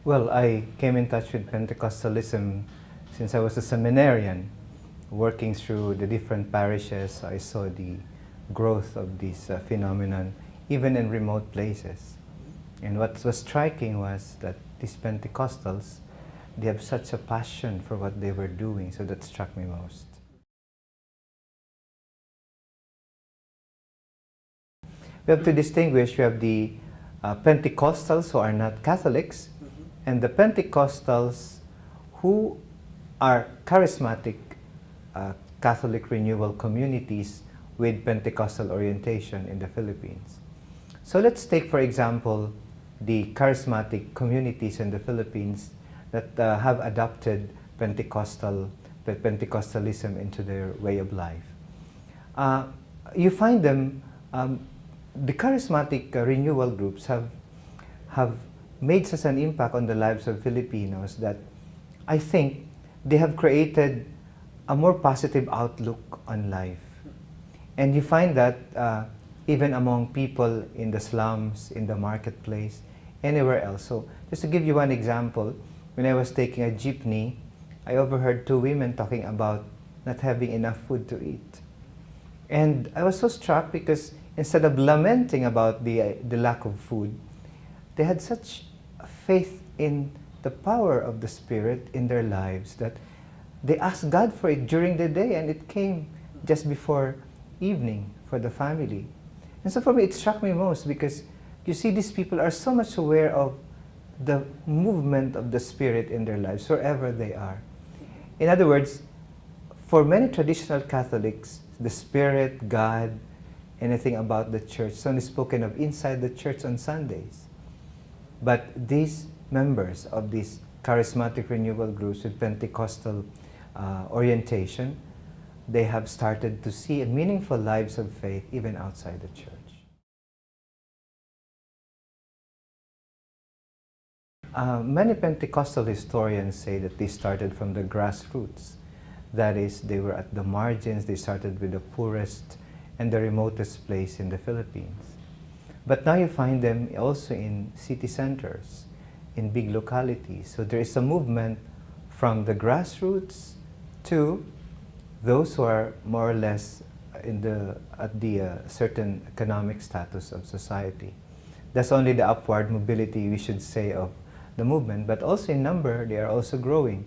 Well, I came in touch with Pentecostalism since I was a seminarian. Working through the different parishes, I saw the growth of this phenomenon, even in remote places. And what was striking was that these Pentecostals, they have such a passion for what they were doing, so that struck me most. We have to distinguish, we have the Pentecostals who are not Catholics, and the Pentecostals who are charismatic Catholic renewal communities with Pentecostal orientation in the Philippines. So let's take, for example, the charismatic communities in the Philippines that have adopted Pentecostalism into their way of life. You find them, the charismatic renewal groups have made such an impact on the lives of Filipinos that I think they have created a more positive outlook on life. And you find that even among people in the slums, in the marketplace, anywhere else. So just to give you one example, when I was taking a jeepney, I overheard two women talking about not having enough food to eat. And I was so struck because instead of lamenting about the lack of food, they had such faith in the power of the Spirit in their lives that they asked God for it during the day, and it came just before evening for the family. And so for me, it struck me most because you see these people are so much aware of the movement of the Spirit in their lives, wherever they are. In other words, for many traditional Catholics, the Spirit, God, anything about the church is only spoken of inside the church on Sundays. But these members of these charismatic renewal groups with Pentecostal orientation, they have started to see meaningful lives of faith even outside the church. Many Pentecostal historians say that they started from the grassroots. That is, they were at the margins, they started with the poorest and the remotest place in the Philippines. But now you find them also in city centers, in big localities. So there is a movement from the grassroots to those who are more or less at the certain economic status of society. That's only the upward mobility, we should say, of the movement, but also in number, they are also growing,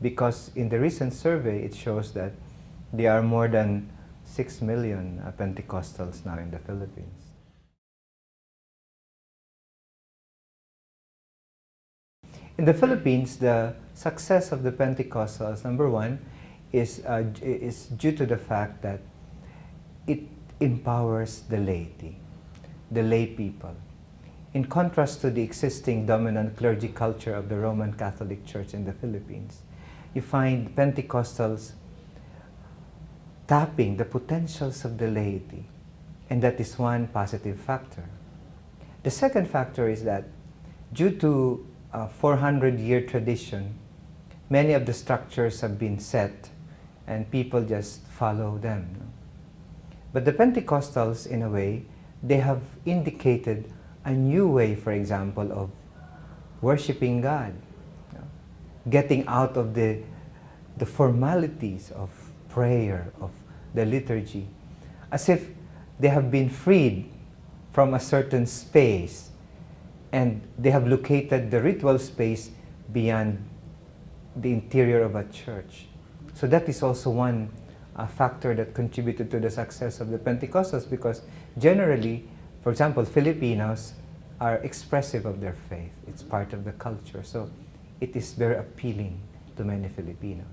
because in the recent survey, it shows that there are more than 6 million Pentecostals now in the Philippines. In the Philippines, the success of the Pentecostals, number one, is due to the fact that it empowers the laity, the lay people. In contrast to the existing dominant clergy culture of the Roman Catholic Church in the Philippines, you find Pentecostals tapping the potentials of the laity, and that is one positive factor. The second factor is that due to a 400-year tradition, many of the structures have been set and people just follow them. But the Pentecostals, in a way, they have indicated a new way, for example, of worshiping God, getting out of the formalities of prayer, of the liturgy, as if they have been freed from a certain space and they have located the ritual space beyond the interior of a church. So that is also one factor that contributed to the success of the Pentecostals, because generally, for example, Filipinos are expressive of their faith. It's part of the culture. So it is very appealing to many Filipinos.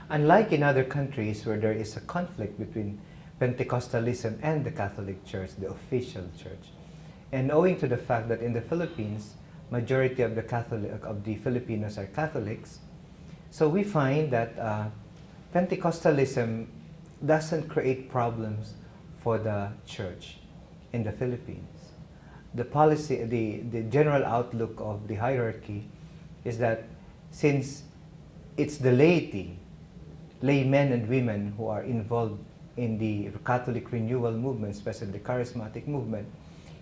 Unlike in other countries where there is a conflict between Pentecostalism and the Catholic Church, the official church, and owing to the fact that in the Philippines, majority of the Filipinos are Catholics, so we find that Pentecostalism doesn't create problems for the church in the Philippines. The policy, the general outlook of the hierarchy is that since it's the laity, laymen and women who are involved in the Catholic renewal movement, especially the charismatic movement,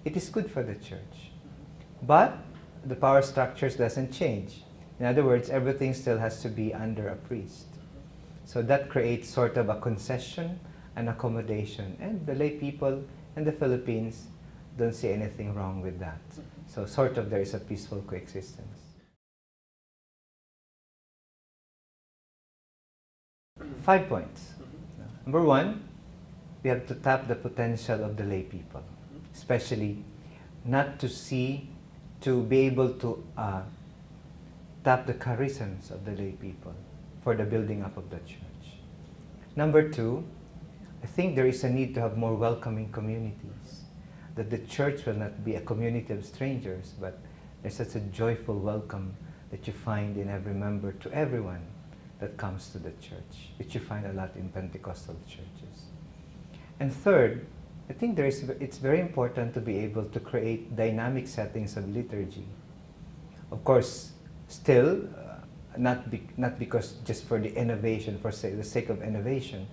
it is good for the church. But the power structures doesn't change. In other words, everything still has to be under a priest. So that creates sort of a concession and accommodation. And the lay people in the Philippines don't see anything wrong with that. So sort of there is a peaceful coexistence. Five points. Number one, we have to tap the potential of the lay people, especially not to be able to tap the charisms of the lay people for the building up of the church. Number two, I think there is a need to have more welcoming communities, that the church will not be a community of strangers, but there's such a joyful welcome that you find in every member to everyone that comes to the church, which you find a lot in Pentecostal churches. And third, I think it's very important to be able to create dynamic settings of liturgy. Of course, still, not because just for the innovation, for the sake of innovation,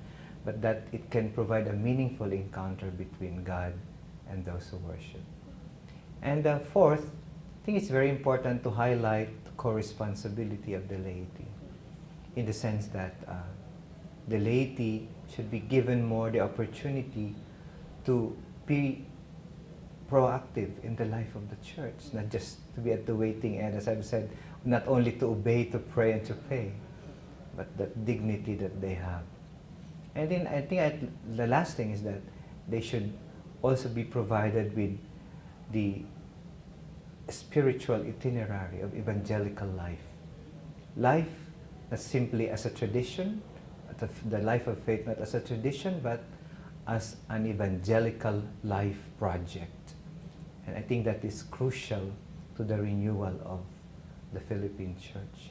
but that it can provide a meaningful encounter between God and those who worship. And fourth, I think it's very important to highlight the co-responsibility of the laity, in the sense that the laity should be given more the opportunity to be proactive in the life of the church, not just to be at the waiting end, as I've said, not only to obey, to pray, and to pay, but that dignity that they have. And then I think the last thing is that they should also be provided with the spiritual itinerary of evangelical life. Life not simply as a tradition, the life of faith not as a tradition, but as an evangelical life project. And I think that is crucial to the renewal of the Philippine church.